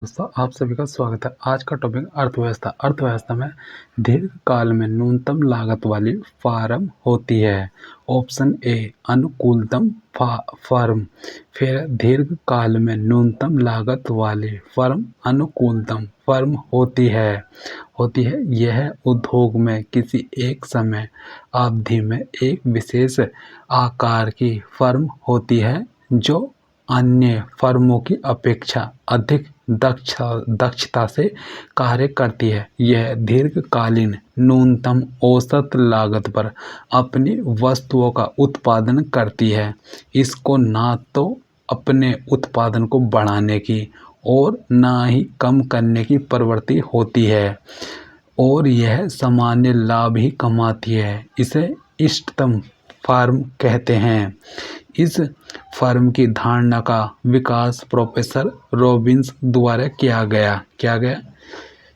दोस्तों आप सभी का स्वागत है। आज का टॉपिक अर्थव्यवस्था। अर्थव्यवस्था में दीर्घकाल में न्यूनतम लागत वाली फर्म होती है। ऑप्शन ए अनुकूलतम फर्म। फिर दीर्घकाल में न्यूनतम लागत वाली फर्म अनुकूलतम फर्म होती है। यह उद्योग में किसी एक समय अवधि में एक विशेष आकार की फर्म होती है जो अन्य फर्मों की अपेक्षा अधिक दक्षता से कार्य करती है। यह दीर्घकालीन न्यूनतम औसत लागत पर अपनी वस्तुओं का उत्पादन करती है। इसको ना तो अपने उत्पादन को बढ़ाने की और ना ही कम करने की प्रवृत्ति होती है और यह सामान्य लाभ ही कमाती है। इसे इष्टतम फर्म कहते हैं। इस फर्म की धारणा का विकास प्रोफेसर रॉबिन्स द्वारा किया गया।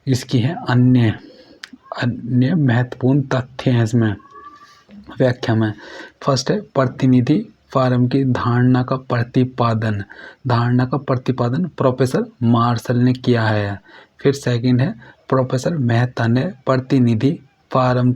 इसकी है अन्य महत्वपूर्ण तथ्य हैं इसमें व्याख्या में। फर्स्ट है प्रतिनिधि फर्म की धारणा का प्रतिपादन प्रोफेसर मार्शल ने किया है। फिर सेकंड है प्रोफेसर मेहता ने प्रतिनिधि फर्म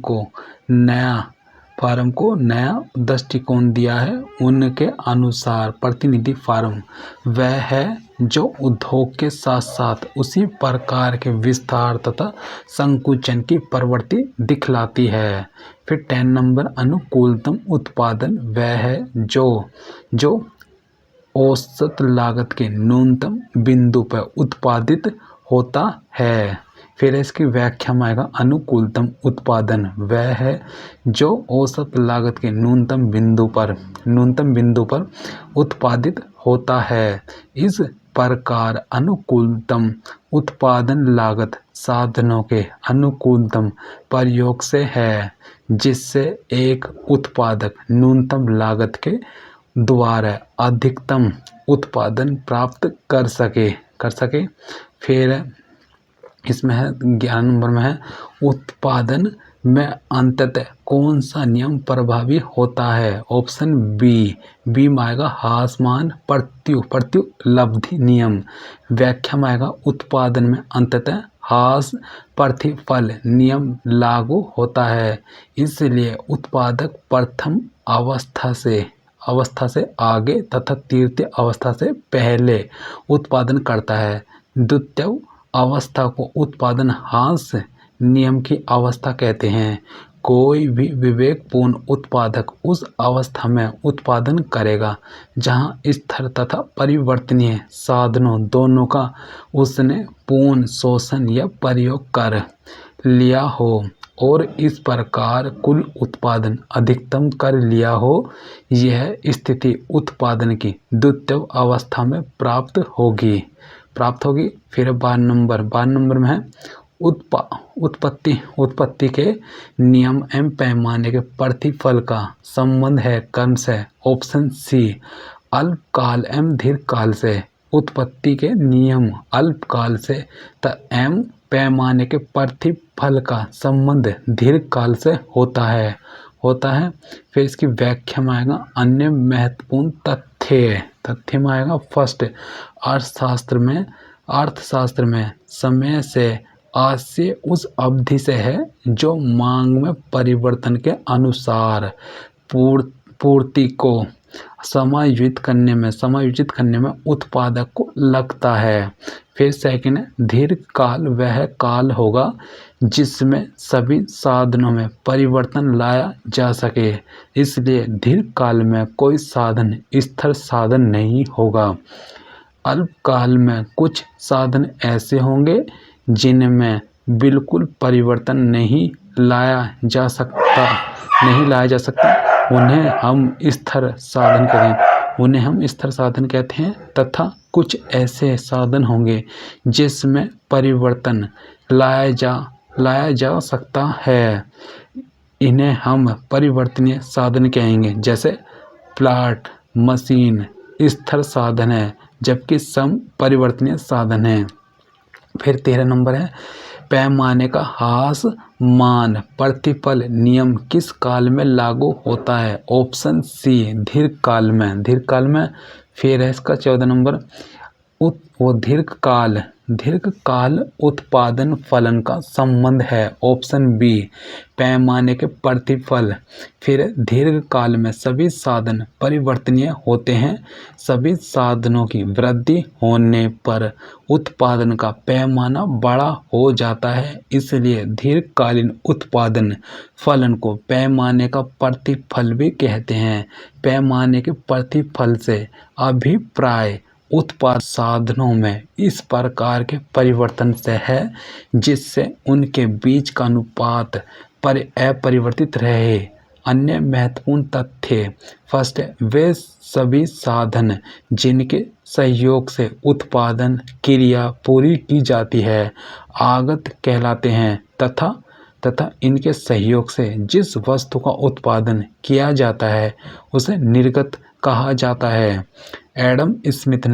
को नया दृष्टिकोण दिया है। उनके अनुसार प्रतिनिधि फर्म वह है जो उद्योग के साथ साथ उसी प्रकार के विस्तार तथा संकुचन की प्रवृत्ति दिखलाती है। फिर 10 नंबर अनुकूलतम उत्पादन वह है जो औसत लागत के न्यूनतम बिंदु पर उत्पादित होता है। फिर इसकी व्याख्या में आएगा अनुकूलतम उत्पादन वह है जो औसत लागत के न्यूनतम बिंदु पर उत्पादित होता है। इस प्रकार अनुकूलतम उत्पादन लागत साधनों के अनुकूलतम प्रयोग से है जिससे एक उत्पादक न्यूनतम लागत के द्वारा अधिकतम उत्पादन प्राप्त कर सके। फिर इसमें है 11 नंबर में है उत्पादन में अंततः कौन सा नियम प्रभावी होता है। ऑप्शन बी में आएगा हासमान प्रत्युलब्धि नियम। व्याख्या में आएगा उत्पादन में अंततः हास प्रतिफल नियम लागू होता है। इसलिए उत्पादक प्रथम अवस्था से आगे तथा तृतीय अवस्था से पहले उत्पादन करता है। द्वितीय अवस्था को उत्पादन ह्रास नियम की अवस्था कहते हैं। कोई भी विवेकपूर्ण उत्पादक उस अवस्था में उत्पादन करेगा जहां स्थिर तथा परिवर्तनीय साधनों दोनों का उसने पूर्ण शोषण या प्रयोग कर लिया हो और इस प्रकार कुल उत्पादन अधिकतम कर लिया हो। यह स्थिति उत्पादन की द्वितीय अवस्था में प्राप्त होगी। फिर 12 नंबर में है उत्पत्ति के नियम एवं पैमाने के प्रतिफल का संबंध है कर्म से। ऑप्शन सी अल्पकाल एवं दीर्घकाल से। उत्पत्ति के नियम अल्पकाल से एवं पैमाने के प्रतिफल का संबंध दीर्घकाल से होता है। फिर इसकी व्याख्या में आएगा अन्य महत्वपूर्ण तथ्य में आएगा फर्स्ट अर्थशास्त्र में समय से आज से उस अवधि से है जो मांग में परिवर्तन के अनुसार पूर्ति को समायोजित करने में उत्पादक को लगता है। फिर सेकंड है दीर्घकाल वह काल होगा जिसमें सभी साधनों में परिवर्तन लाया जा सके। इसलिए दीर्घकाल में कोई साधन स्थिर साधन नहीं होगा। अल्पकाल में कुछ साधन ऐसे होंगे जिनमें बिल्कुल परिवर्तन नहीं लाया जा सकता। उन्हें हम स्थिर साधन कहते हैं तथा कुछ ऐसे साधन होंगे जिसमें परिवर्तन लाया जा सकता है। इन्हें हम परिवर्तनीय साधन कहेंगे। जैसे प्लाट मशीन स्थिर साधन है जबकि सम परिवर्तनीय साधन है। फिर 13 नंबर है पैमाने का ह्रास मान प्रतिफल नियम किस काल में लागू होता है। ऑप्शन सी दीर्घकाल में। फिर है इसका 14 नंबर वो दीर्घकाल उत्पादन फलन का संबंध है। ऑप्शन बी पैमाने के प्रतिफल। फिर दीर्घकाल में सभी साधन परिवर्तनीय होते हैं। सभी साधनों की वृद्धि होने पर उत्पादन का पैमाना बड़ा हो जाता है, इसलिए दीर्घकालीन उत्पादन फलन को पैमाने का प्रतिफल भी कहते हैं। पैमाने के प्रतिफल से अभिप्राय उत्पाद साधनों में इस प्रकार के परिवर्तन से है जिससे उनके बीच का अनुपात अपरिवर्तित रहे। अन्य महत्वपूर्ण तथ्य फर्स्ट वे सभी साधन जिनके सहयोग से उत्पादन क्रिया पूरी की जाती है आगत कहलाते हैं तथा इनके सहयोग से जिस वस्तु का उत्पादन किया जाता है उसे निर्गत कहा जाता है। एडम स्मिथ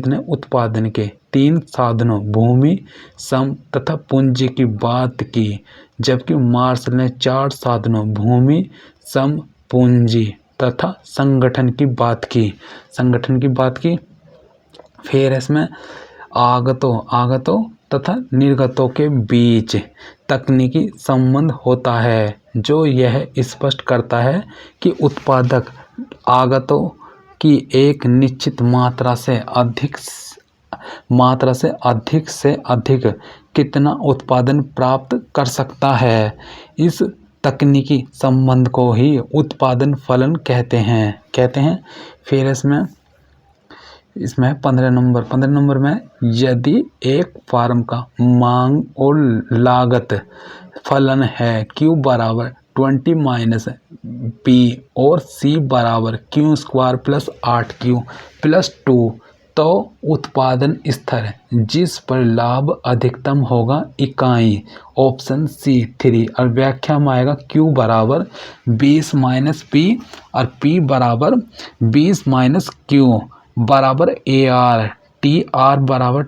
ने उत्पादन के 3 साधनों भूमि, श्रम तथा पूंजी की बात की, जबकि मार्शल ने 4 साधनों भूमि, श्रम, पूंजी तथा संगठन की बात की। फिर इसमें आगतों तथा निर्गतों के बीच तकनीकी संबंध होता है जो यह स्पष्ट करता है कि उत्पादक आगतों की एक निश्चित मात्रा से अधिक कितना उत्पादन प्राप्त कर सकता है। इस तकनीकी संबंध को ही उत्पादन फलन कहते हैं। फिर इसमें 15 नंबर में यदि एक फर्म का मांग और लागत फलन है Q बराबर 20 माइनस P और C बराबर Q² प्लस 8Q प्लस 2 तो उत्पादन स्तर जिस पर लाभ अधिकतम होगा इकाई। ऑप्शन सी 3 और व्याख्या में आएगा Q बराबर 20 माइनस P और P बराबर 20 माइनस Q बराबर AR। TR बराबर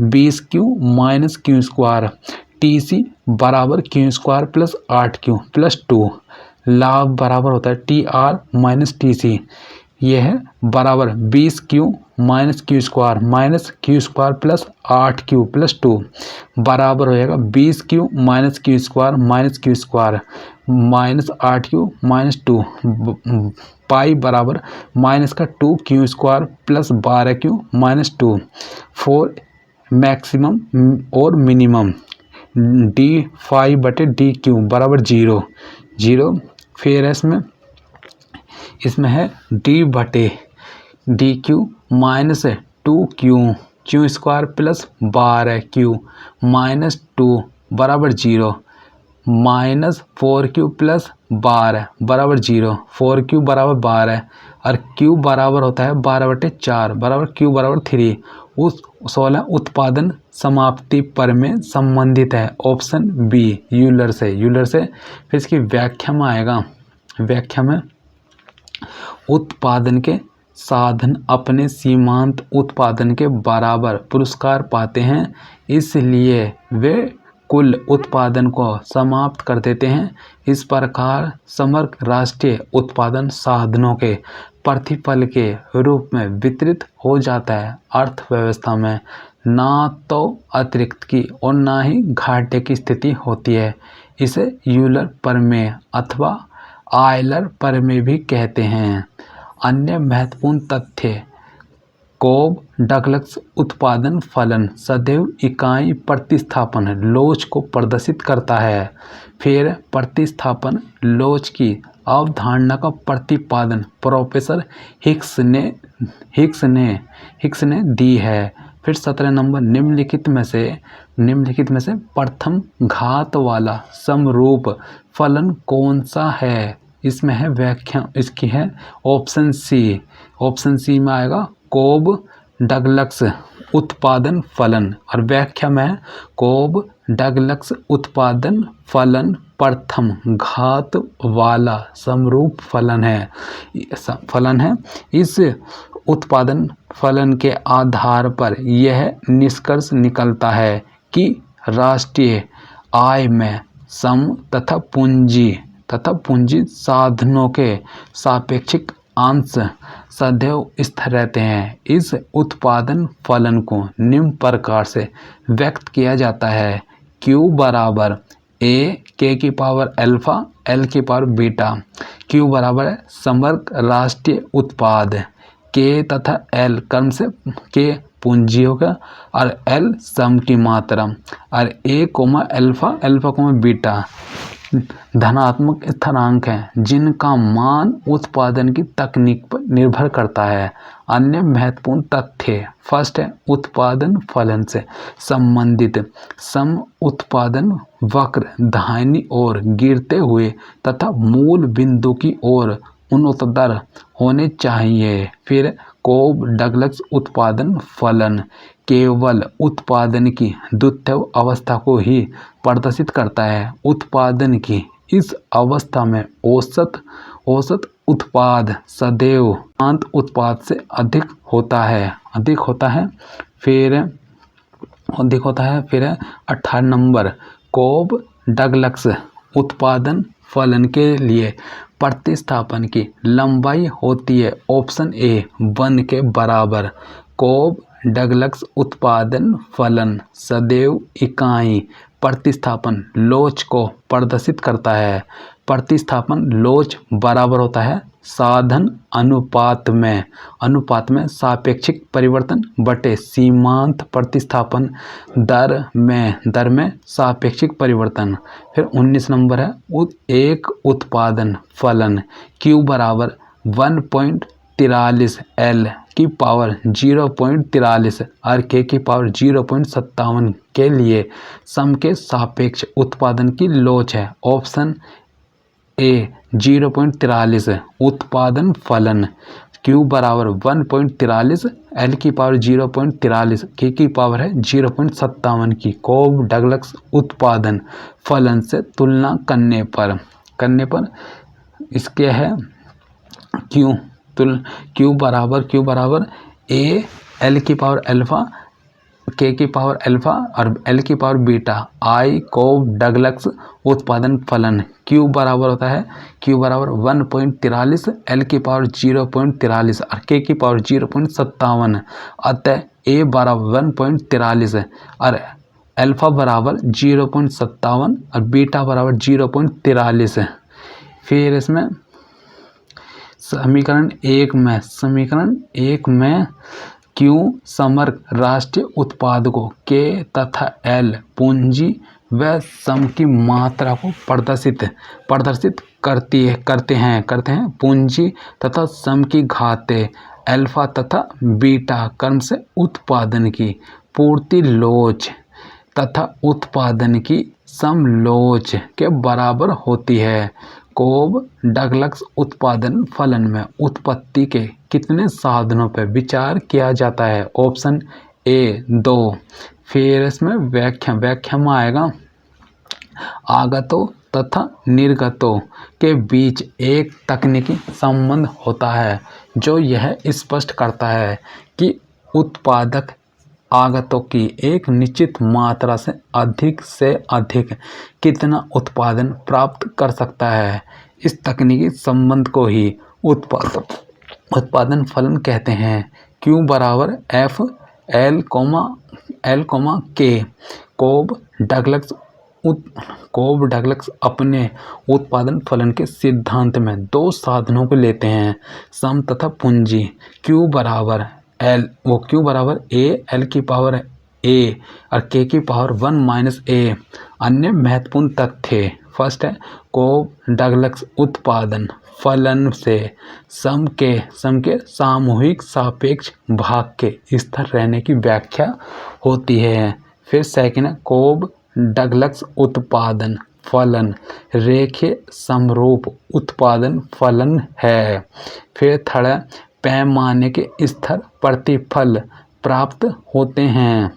20Q माइनस Q²। TC बराबर Q² प्लस 8Q प्लस 2। लाभ बराबर होता है TR माइनस TC। यह बराबर 20Q minus Q² plus 8Q plus 2 बराबर हो जाएगा 20Q minus Q² minus 8Q minus 2 पाई बराबर माइनस का 2Q² plus 12Q minus 2 for maximum और मिनिमम d5/dq बराबर 0। फिर इसमें है d/dq minus 2Q Q² plus 12Q minus 2 बराबर 0 माइनस 4Q प्लस 12 बराबर 0। 4Q बराबर 12 और Q बराबर होता है 12/4 बराबर Q बराबर 3। उस 16 उत्पादन समाप्ति पर में संबंधित है। ऑप्शन बी यूलर से। फिर इसकी व्याख्या में आएगा। व्याख्या में उत्पादन के साधन अपने सीमांत उत्पादन के बराबर पुरस्कार पाते हैं, इसलिए वे कुल उत्पादन को समाप्त कर देते हैं। इस प्रकार समग्र राष्ट्रीय उत्पादन साधनों के प्रतिफल के रूप में वितरित हो जाता है। अर्थव्यवस्था में ना तो अतिरिक्त की और ना ही घाटे की स्थिति होती है। इसे यूलर प्रमेय अथवा आयलर प्रमेय भी कहते हैं। अन्य महत्वपूर्ण तथ्य कोब डगलस उत्पादन फलन सदैव इकाई प्रतिस्थापन लोच को प्रदर्शित करता है। फिर प्रतिस्थापन लोच की अवधारणा का प्रतिपादन प्रोफेसर हिक्स ने दी है। फिर 17 नंबर निम्नलिखित में से प्रथम घात वाला समरूप फलन कौन सा है। इसमें है व्याख्या इसकी है ऑप्शन सी में आएगा कोब डगलस उत्पादन फलन और व्याख्या में कोब डगलस उत्पादन फलन प्रथम घात वाला समरूप फलन है। इस उत्पादन फलन के आधार पर यह निष्कर्ष निकलता है कि राष्ट्रीय आय में श्रम तथा पूंजी साधनों के सापेक्षिक अंश सदैव स्थिर रहते हैं। इस उत्पादन फलन को निम्न प्रकार से व्यक्त किया जाता है। Q बराबर ए के की पावर अल्फा एल की पावर बीटा। Q बराबर है समग्र राष्ट्रीय उत्पाद, के तथा एल क्रम से के पूंजी होगा और एल सम की मात्रा और A comma alpha alpha comma beta धनात्मक स्थिरांक हैं जिनका मान उत्पादन की तकनीक पर निर्भर करता है। अन्य महत्वपूर्ण तथ्य फर्स्ट है उत्पादन फलन से संबंधित सम उत्पादन वक्र दाहिनी ओर गिरते हुए तथा मूल बिंदु की ओर उन्नततर होने चाहिए। फिर कोब डगलस उत्पादन फलन केवल उत्पादन की द्वितीय अवस्था को ही प्रदर्शित करता है। उत्पादन की इस अवस्था में औसत उत्पाद सदैव अंत उत्पाद से अधिक होता है। फिर 18 नंबर कोब डगलस उत्पादन फलन के लिए प्रतिस्थापन की लंबाई होती है ऑप्शन ए 1 के बराबर। कोब डगलस उत्पादन फलन सदैव इकाई प्रतिस्थापन लोच को प्रदर्शित करता है। प्रतिस्थापन लोच बराबर होता है साधन अनुपात में सापेक्षिक परिवर्तन बटे सीमांत प्रतिस्थापन दर में सापेक्षिक परिवर्तन। फिर 19 नंबर है एक उत्पादन फलन Q बराबर 1.43 L की पावर 0.43 और K की पावर 0.57 के लिए सम के सापेक्ष उत्पादन की लोच है ऑप्शन ए 0.43 उत्पादन फलन Q बराबर 1.43 L की पावर 0.43 K की पावर है 0.57 की कोब डगलस उत्पादन फलन से तुलना करने पर इसके है Q बराबर ए L की पावर अल्फा के की पावर अल्फा और एल की पावर बीटा आई कोब डगलस उत्पादन फलन Q बराबर होता है Q बराबर 1.43 एल की पावर 0.43 और के की पावर 0.57। अतः ए बराबर 1.43 और अल्फा बराबर 0.57 और बीटा बराबर 0.43। फिर इसमें समीकरण एक में Q समग्र राष्ट्रीय उत्पादकों के तथा L पूंजी व सम की मात्रा को प्रदर्शित करते हैं। पूंजी तथा सम की घातें अल्फा तथा बीटा क्रम से उत्पादन की पूर्ति लोच तथा उत्पादन की सम लोच के बराबर होती है। कोब डगलस उत्पादन फलन में उत्पत्ति के कितने साधनों पर विचार किया जाता है ऑप्शन ए 2। फिर इसमें व्याख्या में आएगा आगतों तथा निर्गतों के बीच एक तकनीकी संबंध होता है जो यह स्पष्ट करता है कि उत्पादक आगतों की एक निश्चित मात्रा से अधिक कितना उत्पादन प्राप्त कर सकता है। इस तकनीकी संबंध को ही उत्पादन फलन कहते हैं। Q बराबर F L K कोब डगलस अपने उत्पादन फलन के सिद्धांत में दो साधनों को लेते हैं सम तथा पूंजी। Q बराबर ए एल की पावर ए और के की पावर 1 - ए। अन्य महत्वपूर्ण तथ्य फर्स्ट है कोब डगलस उत्पादन फलन से सम के सामूहिक सापेक्ष भाग के स्थिर रहने की व्याख्या होती है। फिर सेकंड है कोब डगलस उत्पादन फलन रेखीय समरूप उत्पादन फलन है। फिर थर्ड है पैमाने के स्थिर प्रतिफल प्राप्त होते हैं।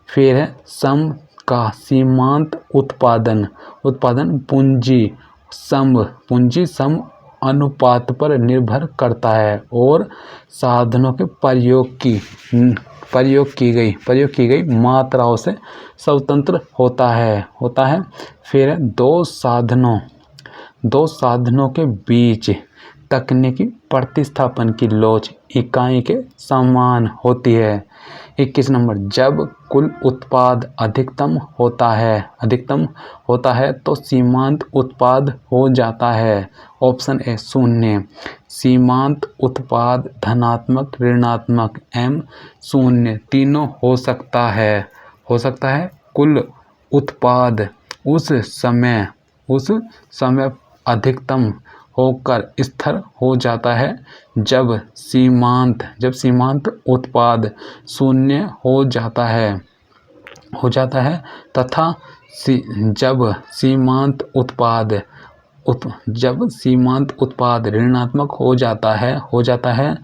फिर है सम का सीमांत उत्पादन पूंजी सम अनुपात पर निर्भर करता है और साधनों के प्रयोग की गई मात्राओं से स्वतंत्र होता है। फिर दो साधनों के बीच तकनीकी प्रतिस्थापन की लोच इकाई के समान होती है। 21 नंबर, जब कुल उत्पाद अधिकतम होता है तो सीमांत उत्पाद हो जाता है। Option A 0। सीमांत उत्पाद धनात्मक, ऋणात्मक एवं 0 तीनों हो सकता है। कुल उत्पाद उस समय अधिकतम होकर स्थिर हो जाता है जब सीमांत उत्पाद 0 हो जाता है तथा जब सीमांत उत्पाद ऋणात्मक हो जाता है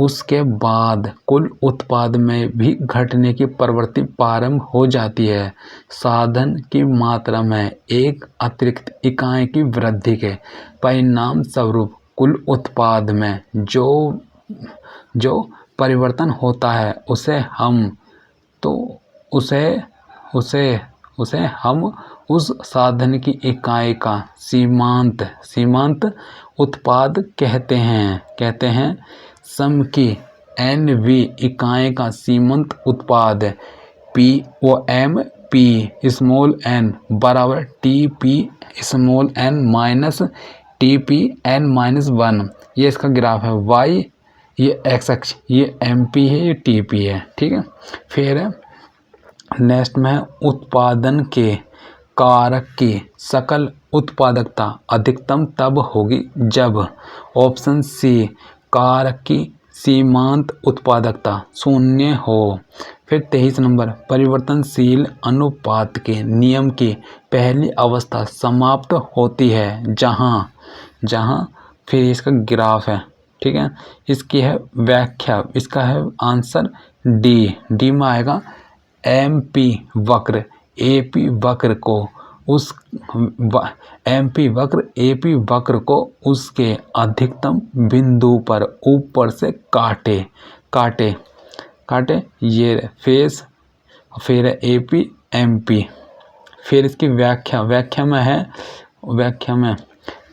उसके बाद कुल उत्पाद में भी घटने की प्रवृत्ति प्रारंभ हो जाती है। साधन की मात्रा में एक अतिरिक्त इकाई की वृद्धि के परिणाम स्वरूप कुल उत्पाद में जो परिवर्तन होता है उसे हम उस साधन की इकाई का सीमांत उत्पाद कहते हैं। सम की NV इकाई का सीमांत उत्पाद POM स्मॉल n बराबर TP माइनस TPN-1। ये इसका ग्राफ है। Y ये x अक्ष, ये MP है, ये TP है। ठीक है। फिर नेक्स्ट में उत्पादन के कारक की सकल उत्पादकता अधिकतम तब होगी जब ऑप्शन सी कारक की सीमांत उत्पादकता 0 हो। फिर 23 नंबर, परिवर्तनशील अनुपात के नियम की पहली अवस्था समाप्त होती है जहां फिर इसका ग्राफ है। ठीक है। इसकी है व्याख्या, इसका है आंसर डी में आएगा। MP वक्र AP वक्र को उसके अधिकतम बिंदु पर ऊपर से काटे ये फेस, फिर AP MP। फिर इसकी व्याख्या में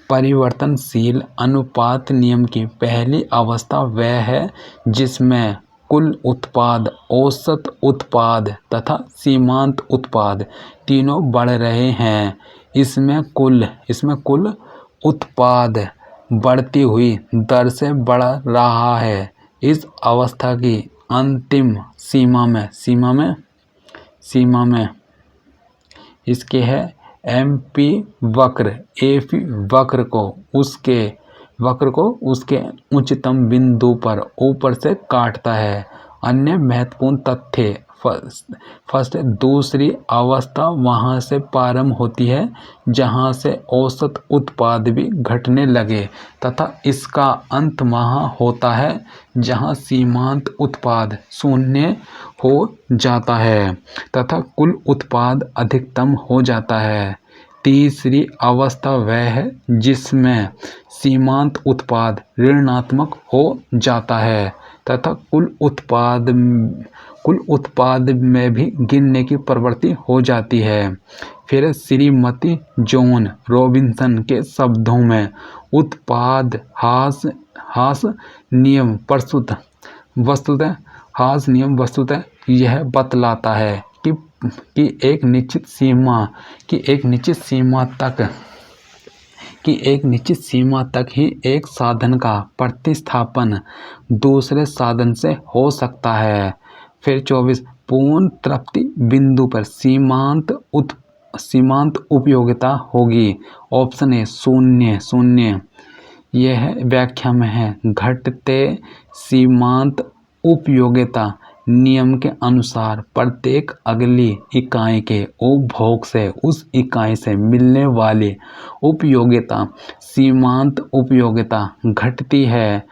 परिवर्तनशील अनुपात नियम की पहली अवस्था वह है जिसमें कुल उत्पाद, औसत उत्पाद तथा सीमांत उत्पाद तीनों बढ़ रहे हैं। इसमें कुल उत्पाद बढ़ती हुई दर से बढ़ रहा है। इस अवस्था की अंतिम सीमा में इसके है MP वक्र AP वक्र को उसके उच्चतम बिंदु पर ऊपर से काटता है। अन्य महत्वपूर्ण तथ्य फर्स्ट दूसरी अवस्था वहां से प्रारंभ होती है जहां से औसत उत्पाद भी घटने लगे तथा इसका अंत वहां होता है जहां सीमांत उत्पाद 0 हो जाता है तथा कुल उत्पाद अधिकतम हो जाता है। तीसरी अवस्था वह है जिसमें सीमांत उत्पाद ऋणात्मक हो जाता है तथा कुल उत्पाद में भी गिरने की प्रवृत्ति हो जाती है। फिर श्रीमती जॉन रॉबिन्सन के शब्दों में उत्पाद हास नियम वस्तुतः यह बतलाता है कि एक निश्चित सीमा तक ही एक साधन का प्रतिस्थापन दूसरे साधन से हो सकता है। फिर 24 पूर्ण तृप्ति बिंदु पर सीमांत उपयोगिता होगी। Option A 0। यह व्याख्या में है घटते सीमांत उपयोगिता नियम के अनुसार प्रत्येक अगली इकाई के उपभोग से उस इकाई से मिलने वाली उपयोगिता सीमांत उपयोगिता घटती है।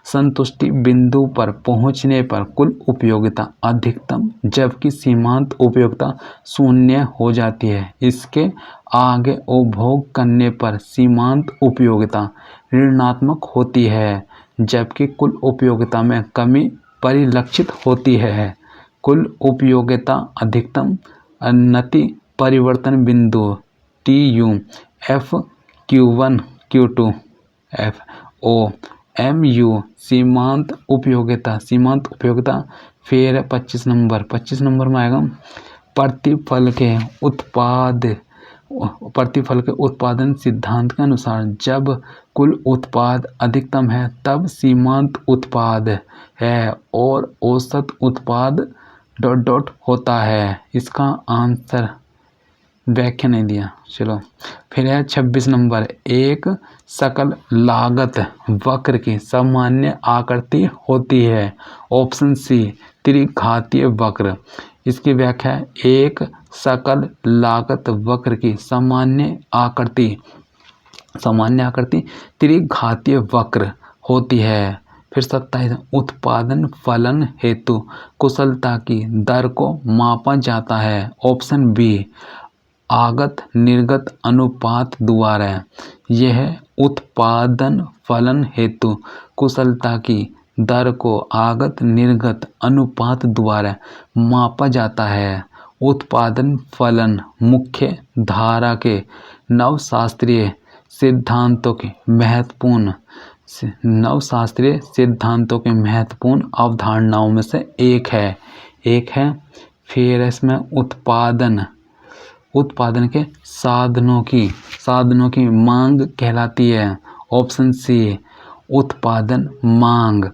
संतुष्टि बिंदु पर पहुंचने पर कुल उपयोगिता अधिकतम जबकि सीमांत उपयोगिता 0 हो जाती है। इसके आगे उपभोग करने पर सीमांत उपयोगिता ऋणात्मक होती है जबकि कुल उपयोगिता में कमी परिलक्षित होती है। कुल उपयोगिता अधिकतम अनति परिवर्तन बिंदु TU F Q1 Q2 F O M U सीमांत उपयोगिता, सीमांत उपयोगिता। फिर 25 नंबर में आएगा प्रतिफल के उत्पादन सिद्धांत के अनुसार जब कुल उत्पाद अधिकतम है तब सीमांत उत्पाद है और औसत उत्पाद ... होता है। इसका आंसर व्याख्या नहीं दिया। चलो फिर है 26 नंबर, एक सकल लागत वक्र की सामान्य आकृति होती है। ऑप्शन सी त्रिघातीय वक्र। इसकी व्याख्या है एक सकल लागत वक्र की सामान्य आकृति त्रिघातीय वक्र होती है। फिर 27 उत्पादन फलन हेतु कुशलता की दर को मापा जाता है। ऑप्शन बी आगत निर्गत अनुपात द्वारा। यह उत्पादन फलन हेतु कुशलता की दर को आगत निर्गत अनुपात द्वारा मापा जाता है। उत्पादन फलन मुख्य धारा के नवशास्त्रीय सिद्धांतों के महत्वपूर्ण अवधारणाओं में से एक है। फिर इसमें उत्पादन के साधनों की मांग कहलाती है। ऑप्शन सी उत्पादन मांग।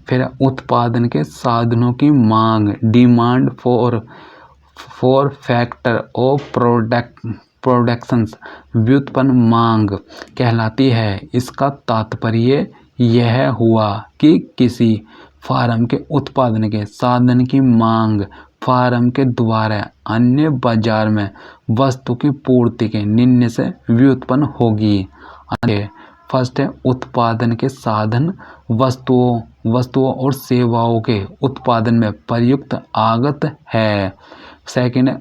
फिर उत्पादन के साधनों की मांग demand for factor of productions व्युत्पन्न मांग कहलाती है। इसका तात्पर्य यह हुआ कि किसी फार्म के उत्पादन के साधन की मांग फार्म के द्वारा अन्य बाजार में वस्तु की पूर्ति के निर्णय से व्युत्पन्न होगी। फर्स्ट है उत्पादन के साधन वस्तुओं और सेवाओं के उत्पादन में प्रयुक्त आगत है। सेकंड है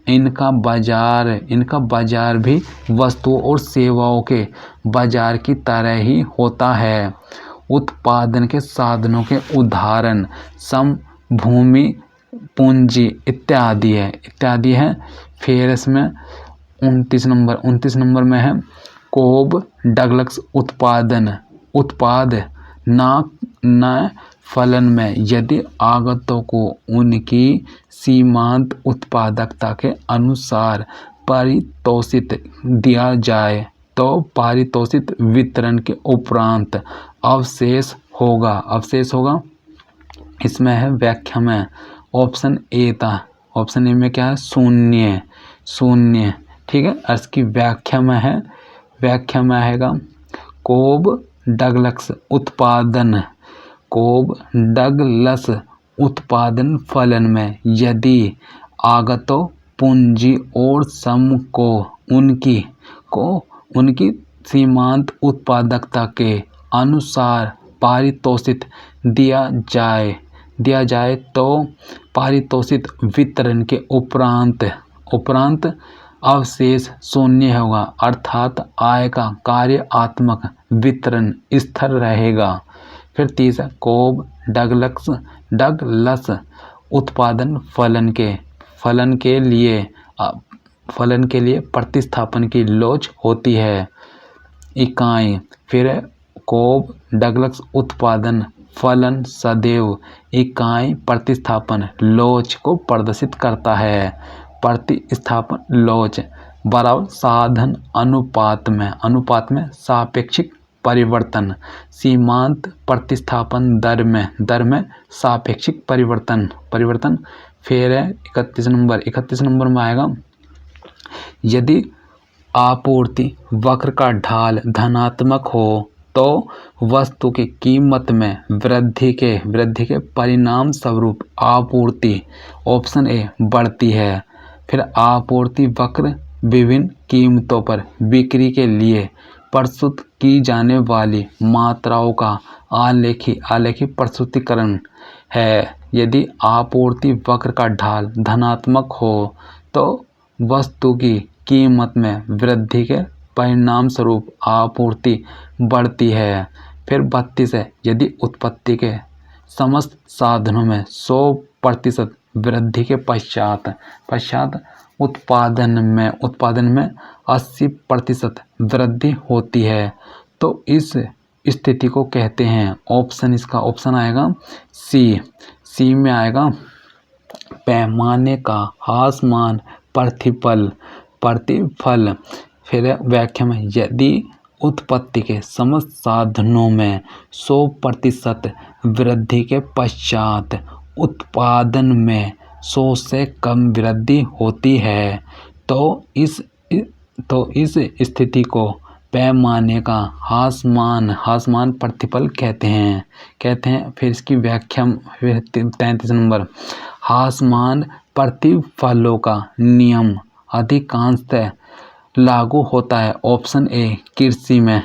इनका बाजार भी वस्तुओं और सेवाओं के बाजार की तरह ही होता है। उत्पादन के साधनों के उदाहरण श्रम भूमि पूंजी इत्यादि है। फिर इसमें 29 नंबर में है कोब डगलस उत्पाद न फलन में यदि आगतों को उनकी सीमांत उत्पादकता के अनुसार पारितोषित दिया जाए तो पारितोषित वितरण के उपरांत अवशेष होगा। इसमें है व्याख्या में ऑप्शन ए में क्या है शून्य। ठीक है। इसकी व्याख्या में आएगा कोब डगलस उत्पादन फलन में यदि आगतों पूंजी और श्रम को उनकी सीमांत उत्पादकता के अनुसार पारितोषित दिया जाए तो पारितोषित वितरण के उपरांत अवशेष शून्य होगा, अर्थात आय का कार्यात्मक वितरण स्थिर रहेगा। फिर तीसरा कोब डगलस उत्पादन फलन के लिए प्रतिस्थापन की लोच होती है इकाई। फिर कोब डगलस उत्पादन फलन सदैव इकाई प्रतिस्थापन लोच को प्रदर्शित करता है। प्रतिस्थापन लोच बराबर साधन अनुपात में सापेक्षिक परिवर्तन सीमांत प्रतिस्थापन दर में सापेक्षिक परिवर्तन। फिर 31 नंबर में आएगा यदि आपूर्ति वक्र का ढाल धनात्मक हो तो वस्तु की कीमत में वृद्धि के परिणाम स्वरूप आपूर्ति ऑप्शन ए बढ़ती है। फिर आपूर्ति वक्र विभिन्न कीमतों पर बिक्री के लिए प्रस्तुत की जाने वाली मात्राओं का आलेखी प्रस्तुतिकरण है। यदि आपूर्ति वक्र का ढाल धनात्मक हो तो वस्तु की कीमत में वृद्धि के परिणाम स्वरूप आपूर्ति बढ़ती है। फिर 32 है यदि उत्पत्ति के समस्त साधनों में 100% वृद्धि के पश्चात उत्पादन में 80% वृद्धि होती है तो इस स्थिति को कहते हैं। ऑप्शन इसका ऑप्शन आएगा सी में आएगा पैमाने का ह्रासमान प्रतिफल। फिर व्याख्या में यदि उत्पत्ति के समस्त साधनों में 100% वृद्धि के पश्चात उत्पादन में 100 से कम वृद्धि होती है तो इस स्थिति को पैमाने का ह्रासमान प्रतिफल कहते हैं। फिर इसकी व्याख्या 33 नंबर, ह्रासमान प्रतिफलों का नियम अधिकांशतः लागू होता है। ऑप्शन ए कृषि में।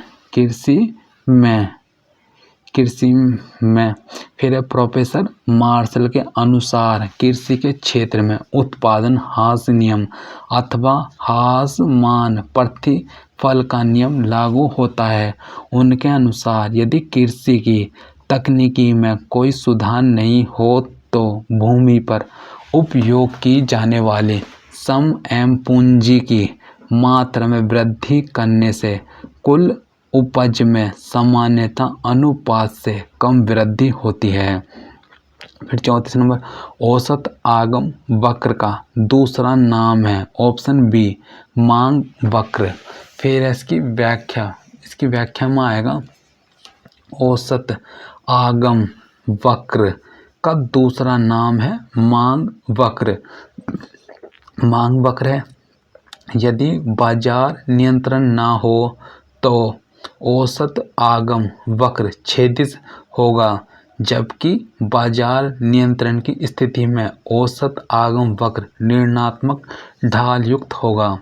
फिर प्रोफेसर मार्शल के अनुसार कृषि के क्षेत्र में उत्पादन ह्रास नियम अथवा ह्रासमान प्रतिफल का नियम लागू होता है। उनके अनुसार यदि कृषि की तकनीकी में कोई सुधार नहीं हो तो भूमि पर उपयोग की जाने वाली श्रम एवं पूंजी की मात्रा में वृद्धि करने से कुल उपज में सामान्यतः अनुपात से कम वृद्धि होती है। फिर 34 नंबर, औसत आगम वक्र का दूसरा नाम है। ऑप्शन बी मांग वक्र। फिर इसकी व्याख्या में आएगा औसत आगम वक्र का दूसरा नाम है मांग वक्र। मांग वक्र है यदि बाजार नियंत्रण ना हो तो औसत आगम वक्र छेदित होगा, जबकि बाजार नियंत्रण की स्थिति में औसत आगम वक्र ऋणात्मक ढाल युक्त होगा।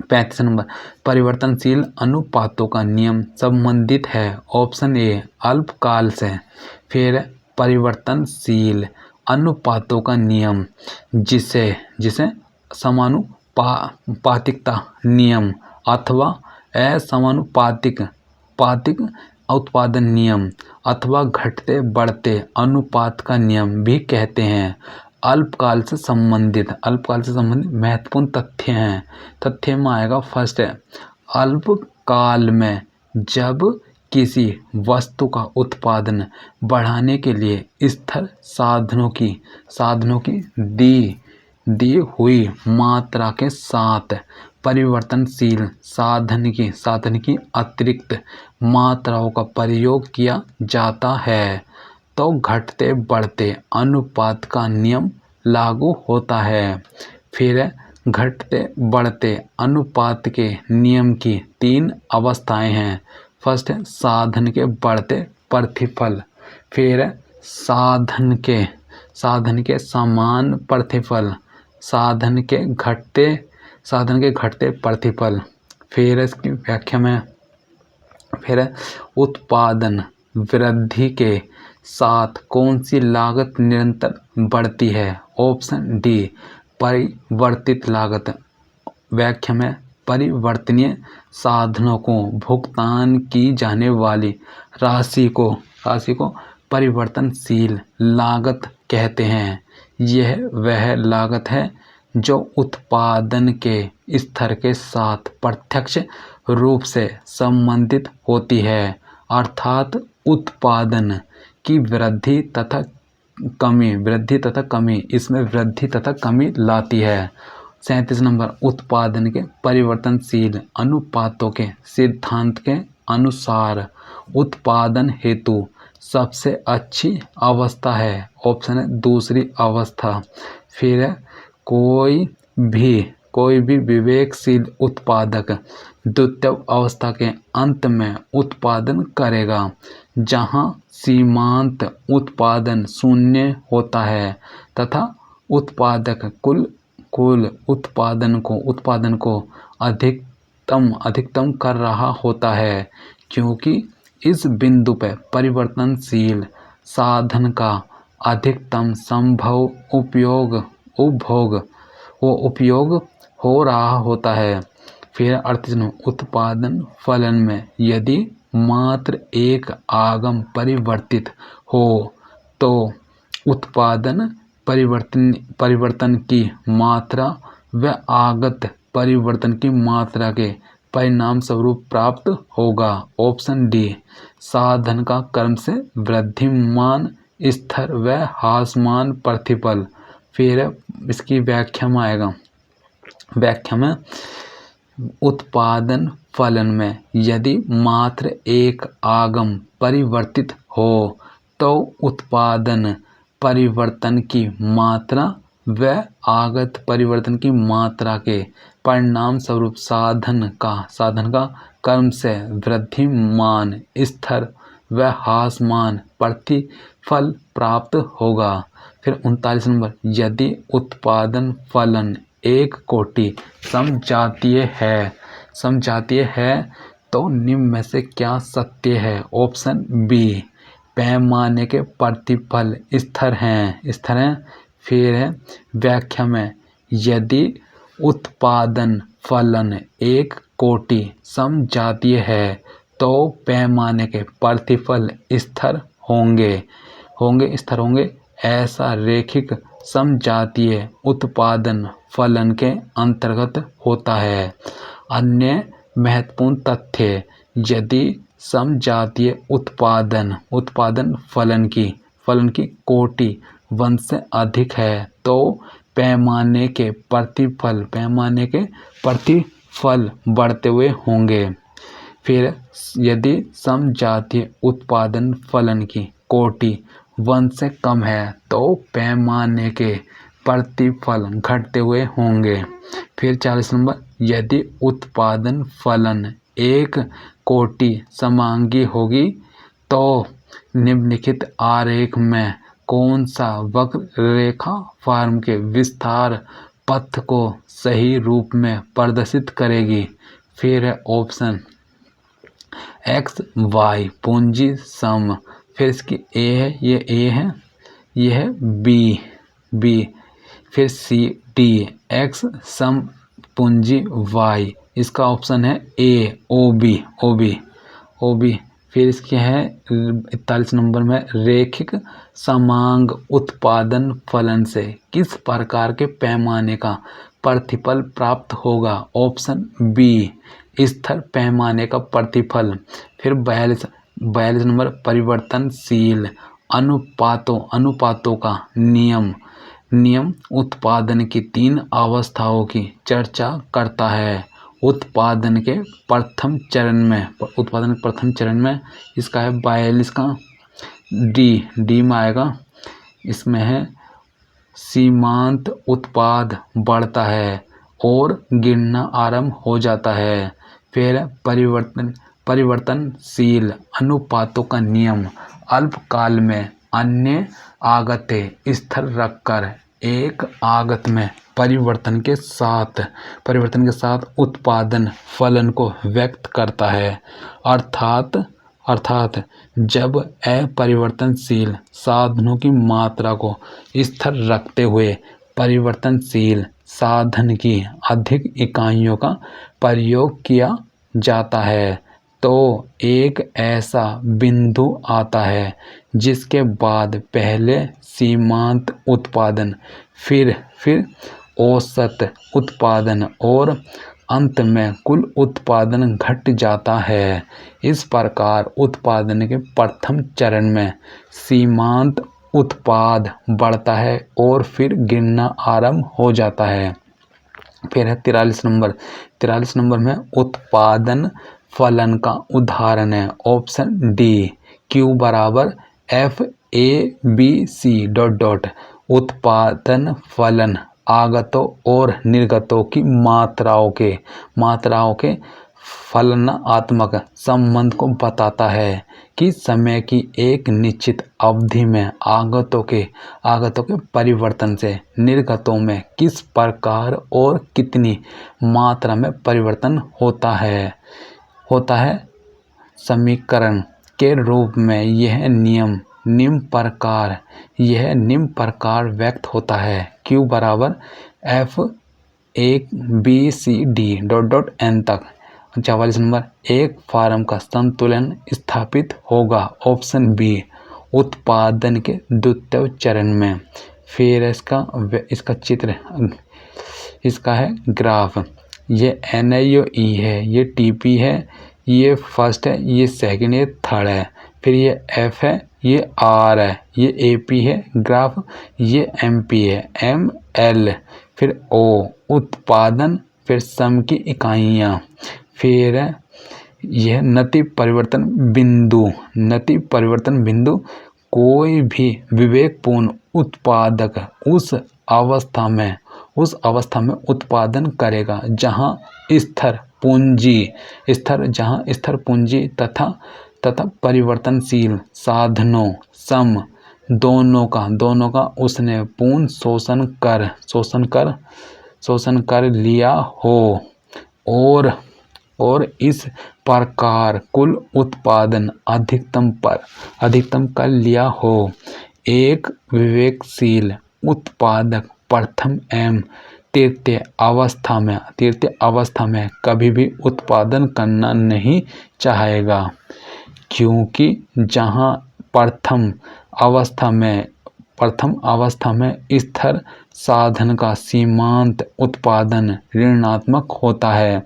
35 नंबर, परिवर्तनशील अनुपातों का नियम संबंधित है। ऑप्शन ए अल्पकाल से। फिर परिवर्तनशील अनुपातों का नियम जिसे समानुपातिकता नियम अथवा असमानुपातिक उत्पादन नियम अथवा घटते बढ़ते अनुपात का नियम भी कहते हैं। अल्पकाल से संबंधित महत्वपूर्ण तथ्य में आएगा फर्स्ट है, अल्पकाल में जब किसी वस्तु का उत्पादन बढ़ाने के लिए स्थिर साधनों की दी हुई मात्रा के साथ परिवर्तनशील साधन की अतिरिक्त मात्राओं का प्रयोग किया जाता है तो घटते बढ़ते अनुपात का नियम लागू होता है। फिर घटते बढ़ते अनुपात के नियम की 3 अवस्थाएं हैं। फर्स्ट है साधन के बढ़ते प्रतिफल, फिर साधन के समान प्रतिफल, साधन के घटते प्रतिफल। फिर इसकी व्याख्या में फिर उत्पादन वृद्धि के साथ कौन सी लागत निरंतर बढ़ती है। ऑप्शन डी परिवर्तित लागत। व्याख्या में परिवर्तनीय साधनों को भुगतान की जाने वाली राशि को परिवर्तनशील लागत कहते हैं। यह वह लागत है जो उत्पादन के स्तर के साथ प्रत्यक्ष रूप से संबंधित होती है, अर्थात उत्पादन की वृद्धि तथा कमी इसमें वृद्धि तथा कमी लाती है। 37 नंबर, उत्पादन के परिवर्तनशील अनुपातों के सिद्धांत के अनुसार उत्पादन हेतु सबसे अच्छी अवस्था है। ऑप्शन है दूसरी अवस्था। फिर कोई भी विवेकशील उत्पादक द्वितीय अवस्था के अंत में उत्पादन करेगा, जहां सीमांत उत्पादन शून्य होता है तथा उत्पादक कुल उत्पादन को अधिकतम कर रहा होता है, क्योंकि इस बिंदु पर परिवर्तनशील साधन का अधिकतम संभव उपयोग हो रहा होता है। फिर 38 उत्पादन फलन में यदि मात्र एक आगम परिवर्तित हो तो उत्पादन परिवर्तन की मात्रा व आगत परिवर्तन की मात्रा के परिणाम स्वरूप प्राप्त होगा। ऑप्शन डी, साधन का कर्म से वृद्धिमान स्थिर व ह्रासमान प्रतिफल। फिर इसकी व्याख्या में आएगा, व्याख्या में उत्पादन फलन में यदि मात्र एक आगम परिवर्तित हो तो उत्पादन परिवर्तन की मात्रा व आगत परिवर्तन की मात्रा के परिणाम स्वरूप साधन का कर्म से वृद्धिमान स्थिर व ह्रासमान प्रतिफल प्राप्त होगा। फिर 39 नंबर, यदि उत्पादन फलन एक कोटि समजातीय है तो निम्न में से क्या सत्य है। ऑप्शन बी, पैमाने के प्रतिफल स्थिर हैं। फिर है व्याख्या में, यदि उत्पादन फलन एक कोटि समजातीय है तो पैमाने के प्रतिफल स्थिर होंगे। ऐसा रेखिक समजातीय उत्पादन फलन के अंतर्गत होता है। अन्य महत्वपूर्ण तथ्य, यदि समजातीय उत्पादन फलन की कोटि 1 से अधिक है तो पैमाने के प्रतिफल बढ़ते हुए होंगे। फिर यदि समजातीय उत्पादन फलन की कोटि 1 से कम है तो पैमाने के प्रतिफल घटते हुए होंगे। फिर 40 नंबर, यदि उत्पादन फलन एक कोटि समांगी होगी तो निम्नलिखित आरेख में कौन सा वक्र रेखा फॉर्म के विस्तार पथ को सही रूप में प्रदर्शित करेगी। फिर है ऑप्शन एक्स वाई पूंजी सम। फिर इसकी ए है, ये ए है, ये है बी। फिर सी डी, एक्स सम पूंजी वाई। इसका ऑप्शन है ए ओ बी। फिर इसके है 41 नंबर में, रेखिक समांग उत्पादन फलन से किस प्रकार के पैमाने का प्रतिफल प्राप्त होगा। ऑप्शन बी, स्थिर पैमाने का प्रतिफल। फिर 42 नंबर, परिवर्तनशील अनुपातों का नियम उत्पादन की 3 अवस्थाओं की चर्चा करता है। उत्पादन के प्रथम चरण में इसका है 42 का डी में आएगा। इसमें है सीमांत उत्पाद बढ़ता है और गिरना आरंभ हो जाता है। फिर परिवर्तनशील अनुपातों का नियम अल्पकाल में अन्य आगतें स्थिर रखकर एक आगत में परिवर्तन के साथ उत्पादन फलन को व्यक्त करता है। अर्थात जब अपरिवर्तनशील साधनों की मात्रा को स्थिर रखते हुए परिवर्तनशील साधन की अधिक इकाइयों का प्रयोग किया जाता है तो एक ऐसा बिंदु आता है जिसके बाद पहले सीमांत उत्पादन, फिर औसत उत्पादन और अंत में कुल उत्पादन घट जाता है। इस प्रकार उत्पादन के प्रथम चरण में सीमांत उत्पाद बढ़ता है और फिर गिरना आरंभ हो जाता है। फिर है 43 नंबर में उत्पादन फलन का उदाहरण है। ऑप्शन डी, Q बराबर FABC ... उत्पादन फलन आगतों और निर्गतों की मात्राओं के फलनात्मक संबंध को बताता है कि समय की एक निश्चित अवधि में आगतों के परिवर्तन से निर्गतों में किस प्रकार और कितनी मात्रा में परिवर्तन होता है। समीकरण के रूप में यह निम्न प्रकार व्यक्त होता है। Q बराबर FABCD ... n तक। 44 नंबर, एक फॉर्म का संतुलन स्थापित होगा। ऑप्शन बी, उत्पादन के द्वितीय चरण में। फिर इसका चित्र, इसका है ग्राफ। ये एन है, ये ई है, ये टीपी है, ये फर्स्ट है, ये सेकंड है, थर्ड है, फिर ये एफ है, ये आर है, ये एपी है ग्राफ, ये एमपी है, एम एल, फिर ओ उत्पादन, फिर सम की इकाइयाँ, फिर यह नति परिवर्तन बिंदु। नति परिवर्तन बिंदु कोई भी विवेकपूर्ण उत्पादक उस अवस्था में उत्पादन करेगा जहाँ स्थिर पूंजी तथा परिवर्तनशील साधनों सम दोनों का उसने पूर्ण शोषण कर लिया हो और इस प्रकार कुल उत्पादन अधिकतम कर लिया हो। एक विवेकशील उत्पादक प्रथम एवं तृतीय अवस्था में कभी भी उत्पादन करना नहीं चाहेगा, क्योंकि जहाँ प्रथम अवस्था में स्थिर साधन का सीमांत उत्पादन ऋणात्मक होता है,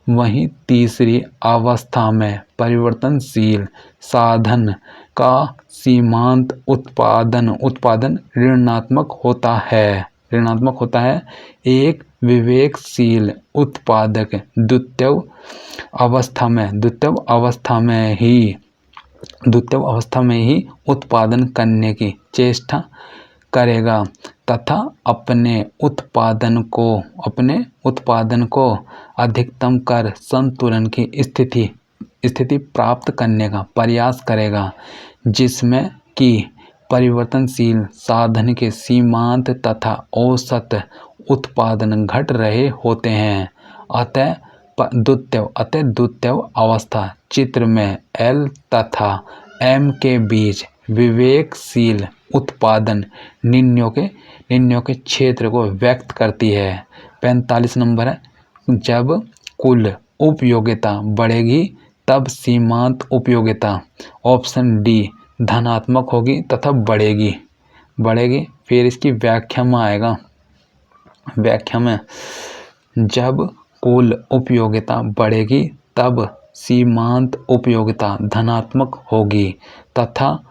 वहीं तीसरी अवस्था में परिवर्तनशील साधन का सीमांत उत्पादन ऋणात्मक होता है। एक विवेकशील उत्पादक द्वितीय अवस्था में ही उत्पादन करने की चेष्टा करेगा तथा अपने उत्पादन को अधिकतम कर संतुलन की स्थिति प्राप्त करने का प्रयास करेगा, जिसमें कि परिवर्तनशील साधन के सीमांत तथा औसत उत्पादन घट रहे होते हैं। अतः द्वितीय अवस्था चित्र में एल तथा एम के बीच विवेकशील उत्पादन निर्णयों के क्षेत्र को व्यक्त करती है। 45 नंबर है, जब कुल उपयोगिता बढ़ेगी तब सीमांत उपयोगिता ऑप्शन डी धनात्मक होगी तथा बढ़ेगी। फिर इसकी व्याख्या में आएगा, व्याख्या में जब कुल उपयोगिता बढ़ेगी तब सीमांत उपयोगिता धनात्मक होगी तथा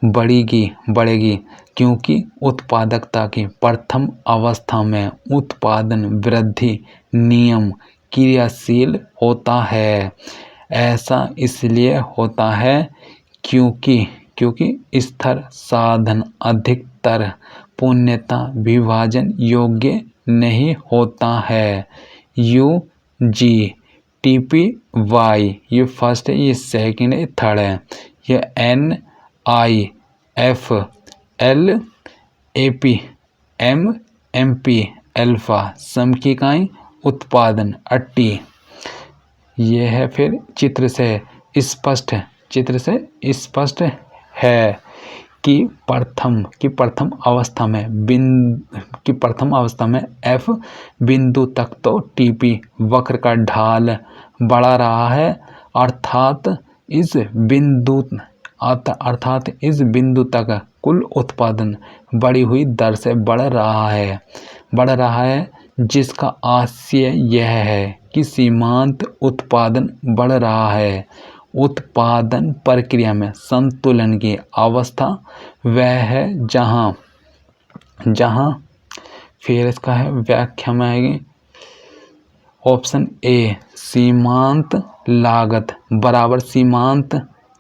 बढ़ेगी, क्योंकि उत्पादकता की प्रथम अवस्था में उत्पादन वृद्धि नियम क्रियाशील होता है। ऐसा इसलिए होता है क्योंकि स्थिर साधन अधिकतर पूर्णतः विभाजन योग्य नहीं होता है। U G T P Y ये फर्स्ट है, ये सेकंड है, थर्ड है, ये N I F L A P M M P alpha सम की इकाई उत्पादन 80। यह है फिर चित्र से स्पष्ट है कि प्रथम अवस्था में एफ बिंदु तक तो टीपी वक्र का ढाल बढ़ा रहा है, अर्थात इस बिंदु तक कुल उत्पादन बढ़ी हुई दर से बढ़ रहा है, जिसका आशय यह है कि सीमांत उत्पादन बढ़ रहा है। उत्पादन प्रक्रिया में संतुलन की अवस्था वह है जहाँ फिर इसका है व्याख्या में आएगी ऑप्शन ए सीमांत लागत बराबर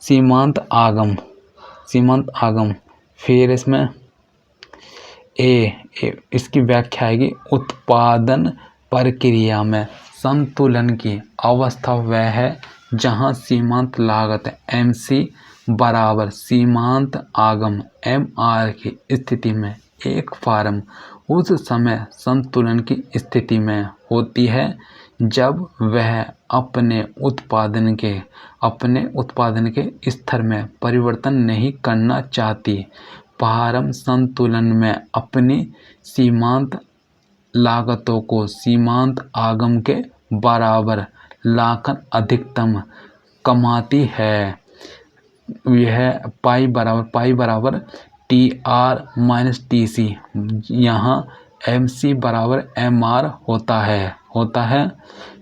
सीमांत आगम। फिर इसमें इसकी व्याख्या आएगी उत्पादन प्रक्रिया में संतुलन की अवस्था वह है जहाँ सीमांत लागत MC बराबर सीमांत आगम MR की स्थिति में एक फर्म उस समय संतुलन की स्थिति में होती है जब वह अपने उत्पादन के स्तर में परिवर्तन नहीं करना चाहती। फर्म संतुलन में अपनी सीमांत लागतों को सीमांत आगम के बराबर लाकर अधिकतम कमाती है। यह पाई बराबर TR - TC, यहाँ MC बराबर MR होता है।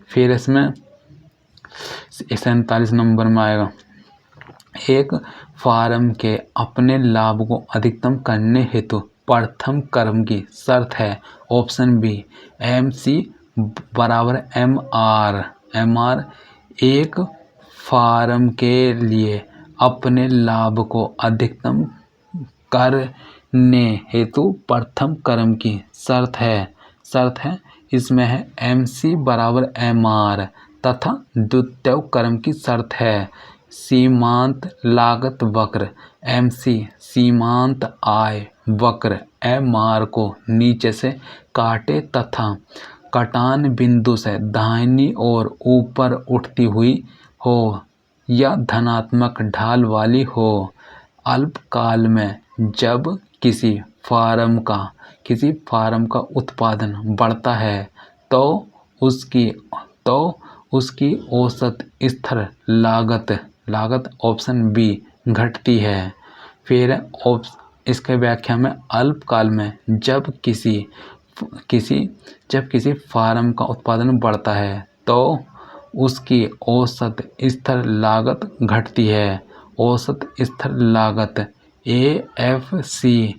फिर इसमें 47 नंबर में आएगा, एक फार्म के अपने लाभ को अधिकतम करने हेतु प्रथम क्रम की शर्त है। ऑप्शन बी MC बराबर MR। एक फार्म के लिए अपने लाभ को अधिकतम करने हेतु प्रथम क्रम की शर्त है। इसमें है MC बराबर MR तथा द्वितीय क्रम की शर्त है सीमांत लागत वक्र MC सीमांत आय वक्र MR को नीचे से काटे तथा कटान बिंदु से दाहिनी ओर ऊपर उठती हुई हो या धनात्मक ढाल वाली हो। अल्पकाल में जब किसी फार्म का उत्पादन बढ़ता है तो उसकी औसत स्थिर लागत ऑप्शन बी घटती है। फिर इसके व्याख्या में अल्पकाल में जब किसी फार्म का उत्पादन बढ़ता है तो उसकी औसत स्थिर लागत घटती है। औसत स्थिर लागत AFC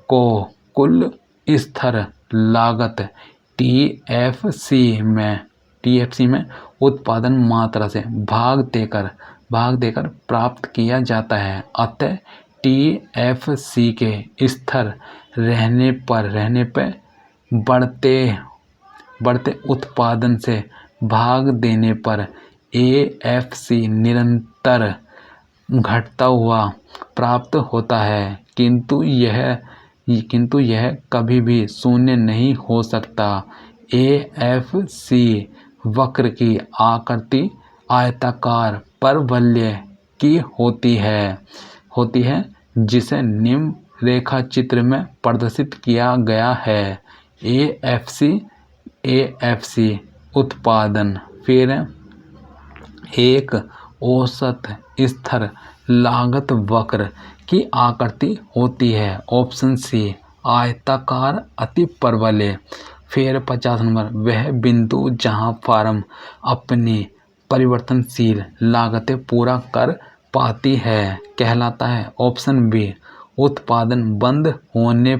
को कुल स्थिर लागत TFC में उत्पादन मात्रा से भाग देकर प्राप्त किया जाता है। अतः TFC के स्थिर रहने पर बढ़ते उत्पादन से भाग देने पर AFC निरंतर घटता हुआ प्राप्त होता है, किंतु यह कभी भी शून्य नहीं हो सकता। AFC वक्र की आकृति आयताकार परवलय की होती है जिसे निम्न रेखा चित्र में प्रदर्शित किया गया है। AFC उत्पादन। फिर एक औसत स्थिर लागत वक्र की आकृति होती है। ऑप्शन सी आयताकार अतिपरवलय। फिर 50 नंबर, वह बिंदु जहां फार्म अपनी परिवर्तनशील लागतें पूरा कर पाती है कहलाता है। ऑप्शन बी उत्पादन बंद होने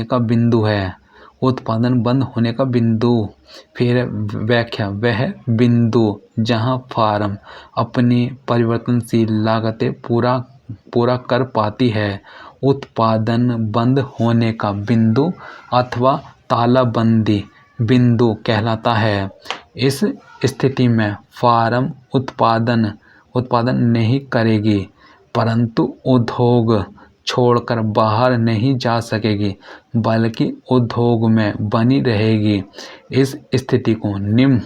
का बिंदु है। उत्पादन बंद होने का बिंदु। फिर व्याख्या, वह बिंदु जहां फार्म अपनी परिवर्तनशील लागतें पूरा कर पाती है। उत्पादन बंद होने का बिंदु अथवा तालाबंदी बिंदु कहलाता है। इस स्थिति में फार्म उत्पादन नहीं करेगी परंतु उद्योग छोड़कर बाहर नहीं जा सकेगी बल्कि उद्योग में बनी रहेगी। इस स्थिति को निम्न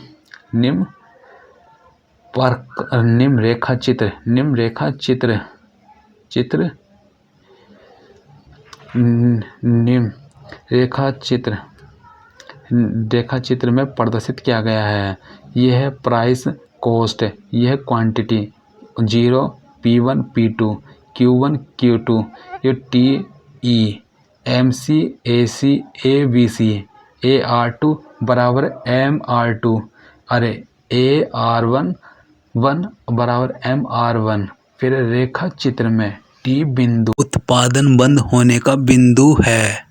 रेखाचित्र में प्रदर्शित किया गया है। यह है प्राइस कॉस्ट, यह quantity 0 P1 P2 Q1 Q2, ये TE MC AC ABC AR2 बराबर MR2, अरे AR1 बराबर MR1। फिर रेखा चित्र में T बिंदु उत्पादन बंद होने का बिंदु है।